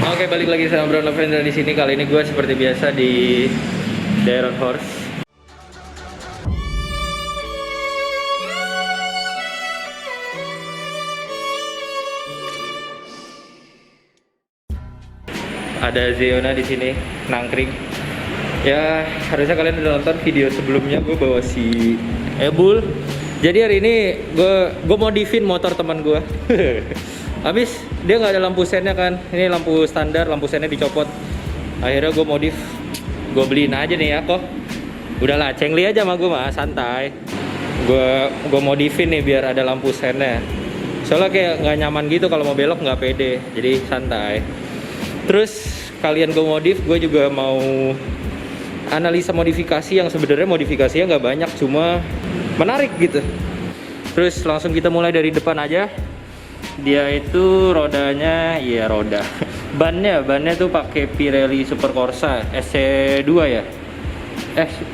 Oke, balik lagi sama Brown Lavender di sini. Kali ini gue seperti biasa di Dairon Horse. Ada Zeona di sini nangkring. Ya, harusnya kalian udah nonton video sebelumnya gue bawa si Ebul. Jadi hari ini gue modifin motor teman gue. Habis dia nggak ada lampu sennya kan, ini lampu standar, lampu sennya dicopot. Akhirnya gue modif, gue beliin aja nih ya kok. Udahlah, cengli aja sama gue mah, santai. Gue modifin nih biar ada lampu sennya. Soalnya kayak nggak nyaman gitu kalau mau belok, nggak pede, jadi santai. Terus kalian gue modif, gue juga mau analisa modifikasi yang sebenarnya modifikasinya nggak banyak, cuma menarik gitu. Terus langsung kita mulai dari depan aja. Dia itu rodanya, iya roda. Bannya tuh pakai Pirelli Super Corsa SC2 ya.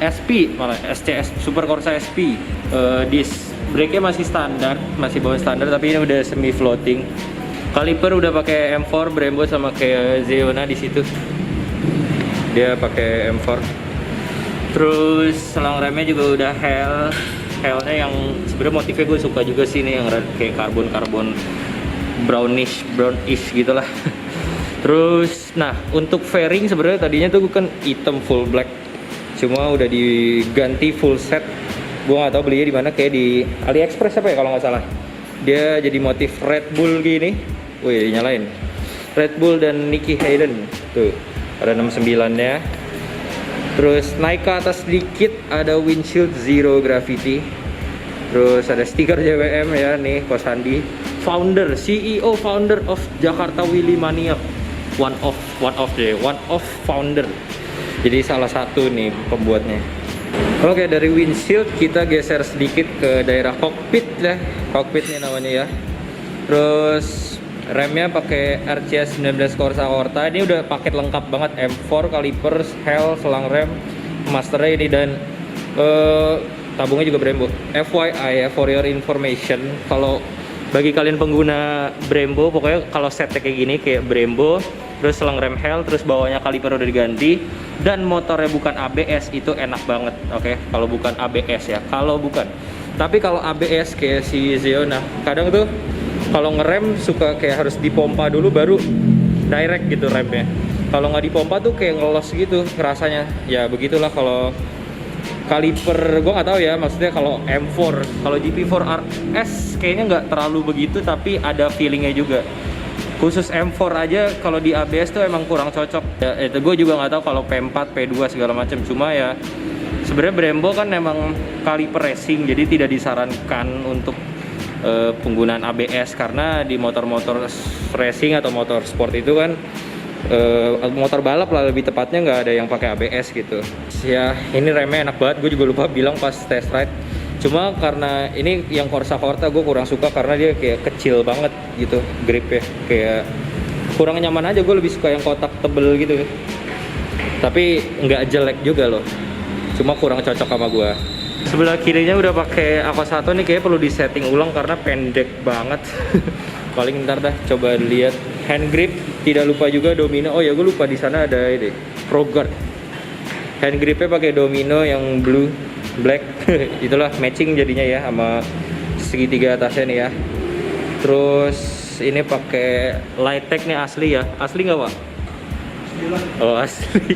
SP malah SCS Super Corsa SP. Disc brake-nya masih standar, masih bawah standar tapi ini udah semi floating. Kaliper udah pakai M4 Brembo sama kayak Zeona di situ. Dia pakai M4. Terus selang remnya juga udah Hellnya yang sebenarnya motifnya gue suka juga sih nih, yang kayak karbon brownish gitulah. Terus nah untuk fairing sebenarnya tadinya tuh bukan hitam full black, cuma udah diganti full set. Gue nggak tahu belinya di mana, kayak di AliExpress apa ya kalau nggak salah. Dia jadi motif Red Bull gini. Wih, nyalain Red Bull dan Nicky Hayden tuh, ada 69-nya. Terus naik ke atas sedikit ada windshield zero gravity. Terus ada stiker JWM ya nih, Kosandi. CEO founder of Jakarta Willy Mania. One of founder. Jadi salah satu nih pembuatnya. Oke, dari windshield kita geser sedikit ke daerah cockpit ya. Cockpit nih namanya ya. Terus remnya pakai RCS 19 Corsa Horta. Ini udah paket lengkap banget, M4, kaliper, Hell, selang rem, masternya ini, dan tabungnya juga Brembo. FYI ya, for your information, kalau bagi kalian pengguna Brembo, pokoknya kalau setnya kayak gini, kayak Brembo, terus selang rem Hell, terus bawahnya kaliper udah diganti, dan motornya bukan ABS, itu enak banget. Oke, kalau bukan ABS ya, kalau bukan. Tapi kalau ABS kayak si Zeona, kadang tuh kalau ngerem suka kayak harus dipompa dulu baru direct gitu remnya. Kalau nggak dipompa tuh kayak ngelos gitu rasanya. Ya begitulah kalau kaliper, gue nggak tahu ya, maksudnya kalau M4, kalau GP4 RS kayaknya nggak terlalu begitu, tapi ada feelingnya juga. Khusus M4 aja kalau di ABS tuh emang kurang cocok. Ya itu gue juga nggak tahu kalau P4, P2 segala macam. Cuma ya sebenarnya Brembo kan emang kaliper racing, jadi tidak disarankan untuk penggunaan ABS, karena di motor-motor racing atau motor sport itu kan motor balap lah lebih tepatnya, nggak ada yang pakai ABS gitu ya. Ini remnya enak banget, gue juga lupa bilang pas test ride. Cuma karena ini yang Corsa Horta gue kurang suka karena dia kayak kecil banget gitu gripnya, kayak kurang nyaman aja. Gue lebih suka yang kotak tebel gitu, tapi nggak jelek juga loh, cuma kurang cocok sama gue. Sebelah kirinya udah pakai Aqua 1 nih, kayaknya perlu disetting ulang karena pendek banget. Paling ntar dah coba lihat. Hand grip tidak lupa juga Domino. Oh ya, gue lupa di sana ada ini Pro Guard. Hand gripnya pakai Domino yang blue black. Itulah matching jadinya ya sama segitiga atasnya nih ya. Terus ini pakai Lighttech nih, asli ya. Asli nggak Pak? Oh asli.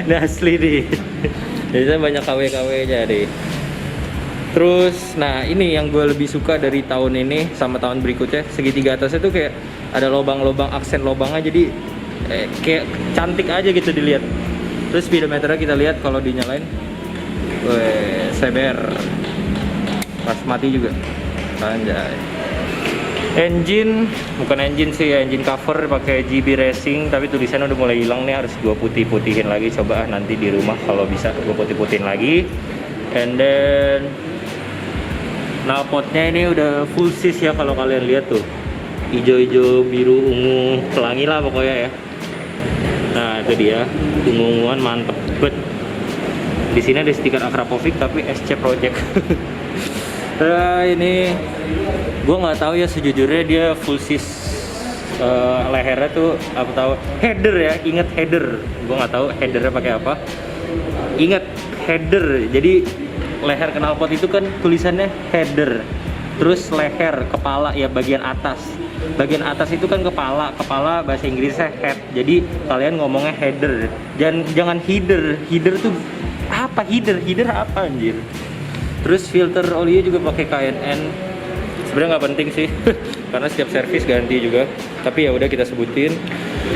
Ini asli nih. Biasanya banyak KW-KW nya deh. Terus nah ini yang gue lebih suka dari tahun ini sama tahun berikutnya, segitiga atasnya tuh kayak ada lobang-lobang, aksen lobangnya, jadi kayak cantik aja gitu dilihat. Terus speedometernya kita lihat kalau dinyalain, weh, seber pas mati juga, anjay. Engine, bukan engine sih ya, engine cover pakai GB Racing, tapi tulisannya udah mulai hilang nih, harus gue putih-putihin lagi. Coba nanti di rumah kalau bisa gue putih-putihin lagi. And then knalpotnya ini udah full sis ya, kalau kalian lihat tuh, hijau-hijau, biru, ungu, pelangi lah pokoknya ya. Nah itu dia, ungu-unguan mantep bet. Di sini ada stiker Akrapovic tapi SC Project. Nah ini gue nggak tahu ya sejujurnya, dia full sis lehernya tuh apa tahu header ya, inget header. Gue nggak tahu headernya pakai apa. Ingat header. Jadi leher knalpot itu kan tulisannya header. Terus leher, kepala ya bagian atas. Bagian atas itu kan kepala bahasa Inggrisnya head. Jadi kalian ngomongnya header. Jangan header. Header tuh apa header? Header apa anjir? Terus filter olinya juga pakai K&N. Sebenarnya nggak penting sih, karena setiap servis ganti juga. Tapi ya udah kita sebutin.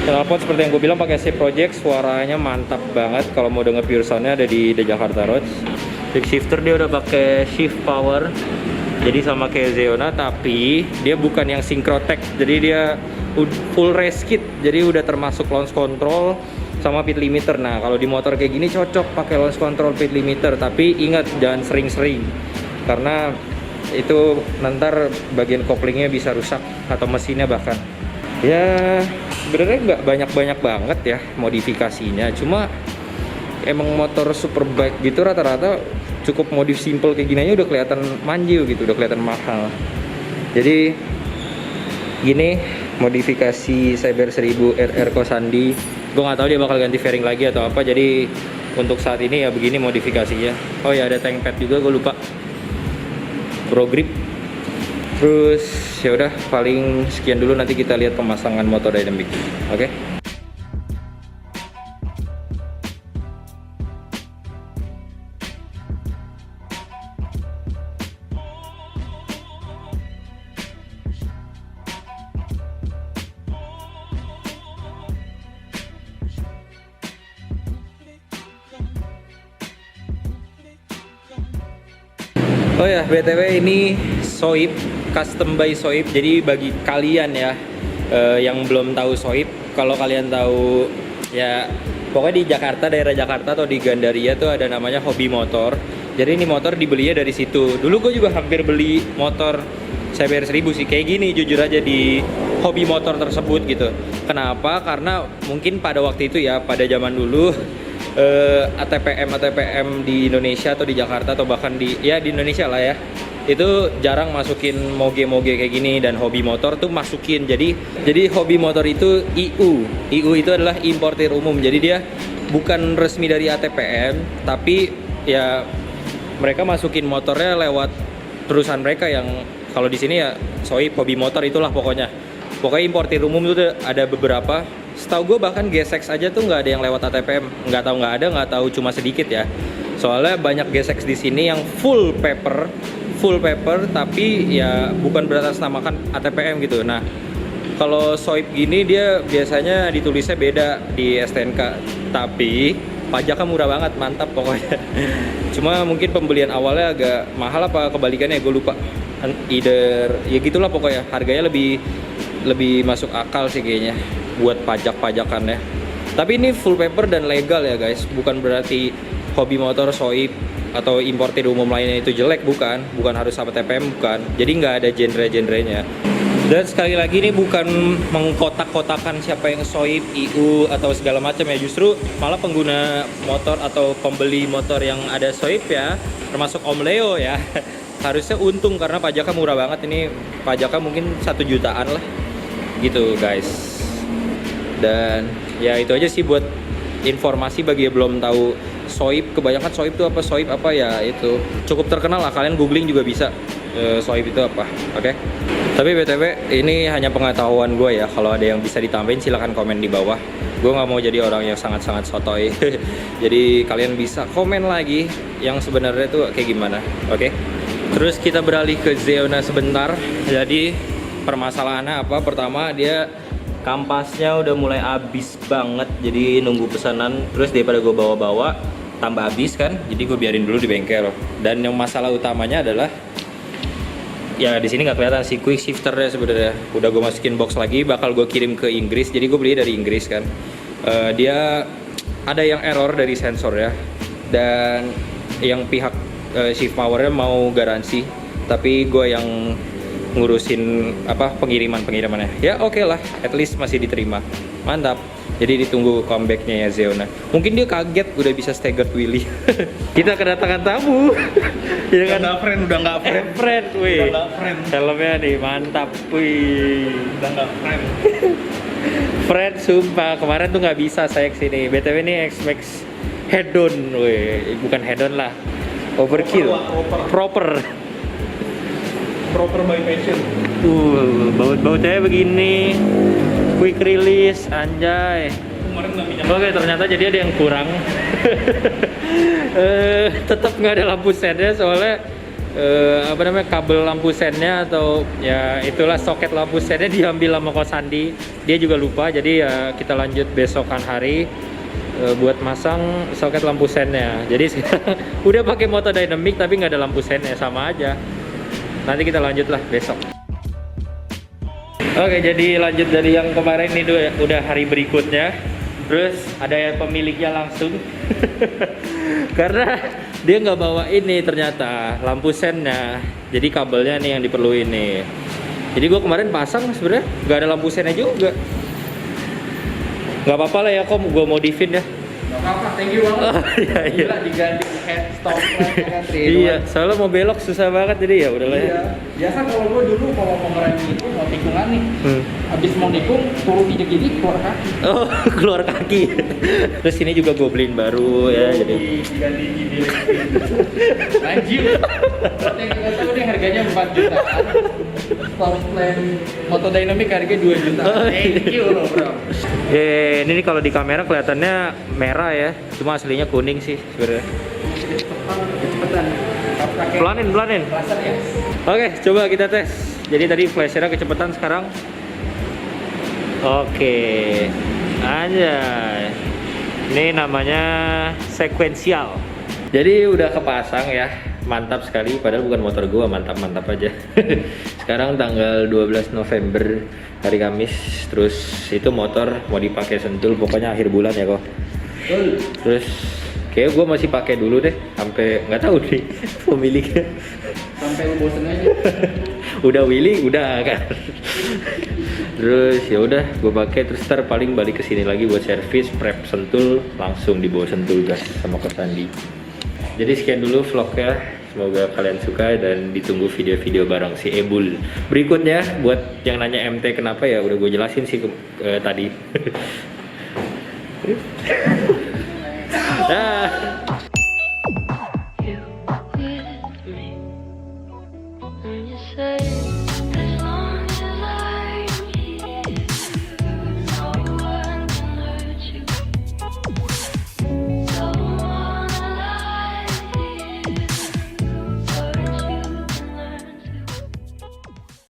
Knalpot seperti yang gue bilang pakai C Project, suaranya mantap banget. Kalau mau denger pure soundnya ada di The Jakarta Roads. Quick shifter dia udah pakai shift power, jadi sama kayak Zeona, tapi dia bukan yang Syncrotech. Jadi dia full race kit, jadi udah termasuk launch control sama pit limiter. Nah kalau di motor kayak gini cocok pakai launch control pit limiter, tapi ingat jangan sering-sering karena itu nanti bagian koplingnya bisa rusak atau mesinnya bahkan. Ya sebenarnya nggak banyak-banyak banget ya modifikasinya, cuma emang motor superbike gitu rata-rata cukup modif simple kayak gini aja udah kelihatan manjil gitu, udah kelihatan mahal. Jadi gini modifikasi Cyber 1000 RR Kosandi. Gue nggak tahu dia bakal ganti fairing lagi atau apa. Jadi untuk saat ini ya begini modifikasinya. Oh ya ada tank pad juga, gue lupa. Pro grip. Terus ya udah paling sekian dulu, nanti kita lihat pemasangan motor dynamic. Oke. Oh ya, BTW ini Soip, custom by Soip. Jadi bagi kalian ya yang belum tahu Soip, kalau kalian tahu ya pokoknya di Jakarta, daerah Jakarta atau di Gandaria tuh ada namanya Hobi Motor. Jadi ini motor dibelinya dari situ. Dulu gue juga hampir beli motor CBR 1000 sih kayak gini, jujur aja di Hobi Motor tersebut gitu. Kenapa? Karena mungkin pada waktu itu ya, pada zaman dulu ATPM di Indonesia atau di Jakarta atau bahkan di Indonesia lah ya, itu jarang masukin moge kayak gini, dan Hobi Motor tuh masukin. Jadi Hobi Motor itu IU itu adalah importir umum, jadi dia bukan resmi dari ATPM, tapi ya mereka masukin motornya lewat perusahaan mereka yang kalau di sini ya Soip, Hobi Motor itulah pokoknya importir umum itu ada beberapa. Setahu gue bahkan GSX aja tuh nggak ada yang lewat ATPM, nggak tahu cuma sedikit ya. Soalnya banyak GSX di sini yang full paper, tapi ya bukan beratasnamakan ATPM gitu. Nah kalau Soip gini dia biasanya ditulisnya beda di STNK, tapi pajaknya murah banget, mantap pokoknya. Cuma mungkin pembelian awalnya agak mahal apa kebalikannya, gue lupa. Either ya gitulah pokoknya, harganya lebih masuk akal sih kayaknya buat pajak-pajakannya. Tapi ini full paper dan legal ya guys, bukan berarti Hobi Motor, Soip atau importir umum lainnya itu jelek, bukan harus sama TPM, bukan. Jadi nggak ada genre-genrenya. Dan sekali lagi ini bukan mengkotak-kotakan siapa yang Soip, IU atau segala macam ya, justru malah pengguna motor atau pembeli motor yang ada Soip ya, termasuk Om Leo ya, harusnya untung karena pajaknya murah banget. Ini pajaknya mungkin 1 jutaan lah gitu guys. Dan ya itu aja sih buat informasi bagi yang belum tahu Soip. Kebanyakan Soip itu apa, Soip apa ya, itu cukup terkenal lah, kalian googling juga bisa Soip itu apa. Oke. Tapi BTW ini hanya pengetahuan gue ya, kalau ada yang bisa ditambahin silahkan komen di bawah. Gue nggak mau jadi orang yang sangat-sangat sotoy. Jadi kalian bisa komen lagi yang sebenarnya tuh kayak gimana. Oke. Terus kita beralih ke Zeona sebentar. Jadi permasalahannya apa? Pertama dia kampasnya udah mulai habis banget, jadi nunggu pesanan. Terus daripada gue bawa-bawa tambah habis kan, jadi gue biarin dulu di bengkel. Dan yang masalah utamanya adalah ya di sini nggak kelihatan si quick shifternya sebenarnya. Udah gue masukin box lagi, bakal gue kirim ke Inggris. Jadi gue beli dari Inggris kan. Dia ada yang error dari sensor ya, dan yang pihak shift powernya mau garansi, tapi gue yang ngurusin apa pengirimannya. Ya oke lah, at least masih diterima. Mantap. Jadi ditunggu comebacknya ya Zeona. Mungkin dia kaget udah bisa staggered wheelie. Kita kedatangan tamu. Ya kan? Udah nggak Friend, wih. Udah nggak friend. Filmnya nih mantap, wih. Udah nggak friend. Friend, sumpah kemarin tuh nggak bisa saya kesini. BTW ini X-Max head-on, wih. Bukan head-on lah. Overkill. Proper By passion. Baut-bautnya begini. Quick release, anjay. Kemarin nggak minyak. Oke, ternyata jadi ada yang kurang. Tetap nggak ada lampu sennya soalnya apa namanya kabel lampu sennya atau ya itulah soket lampu sennya diambil sama Kosandi. Dia juga lupa, jadi ya kita lanjut besokan hari buat masang soket lampu sennya. Jadi sekarang udah pakai motor dynamic tapi nggak ada lampu sennya, sama aja. Nanti kita lanjut lah besok. Oke, jadi lanjut dari yang kemarin ini udah hari berikutnya. Terus ada yang pemiliknya langsung. Karena dia nggak bawa ini ternyata lampu sennya. Jadi kabelnya nih yang diperluin nih. Jadi gua kemarin pasang sebenarnya nggak ada lampu sennya juga. Nggak apa-apa lah ya, kok gua modifin ya. Nggak apa-apa, thank you banget. Oh, iya. Gila, diganti head stop kan. Iya, soalnya mau belok susah banget jadi ya udahlah ya. Iya. Biasa kalau gua dulu kalau mau ngerem itu mau tikungan nih. Habis mau nikung turun injek gini keluar kaki. Oh, keluar kaki. Terus ini juga gue beliin baru ya, jadi Diganti gini. Anjir. Yang kita tahu nih harganya 4 jutaan. Top plan moto dynamic harga 2 juta. Oh, Thank you loh, bro. ini nih kalau di kamera kelihatannya merah ya, cuma aslinya kuning sih sebenarnya. Cepetan. Pelanin. Laser ya. Oke, coba kita tes. Jadi tadi flashernya kecepatan, sekarang oke. Anjay. Ini namanya sekuensial. Jadi udah kepasang ya. Mantap sekali, padahal bukan motor gua, mantap-mantap aja. Sekarang tanggal 12 November, hari Kamis. Terus itu motor mau dipakai sentul pokoknya akhir bulan ya kok. Terus kayak gua masih pakai dulu deh sampai nggak tahu nih pemiliknya. Sampai lu bosen aja. Udah Willy udah kan. Terus ya udah gue pakai, terus ntar paling balik ke sini lagi buat servis, prep sentul, langsung dibawa sentul gas sama Kosandi. Jadi sekian dulu vlognya, semoga kalian suka dan ditunggu video-video bareng si Ebul berikutnya. Buat yang nanya MT kenapa ya udah gue jelasin sih tadi. Dah.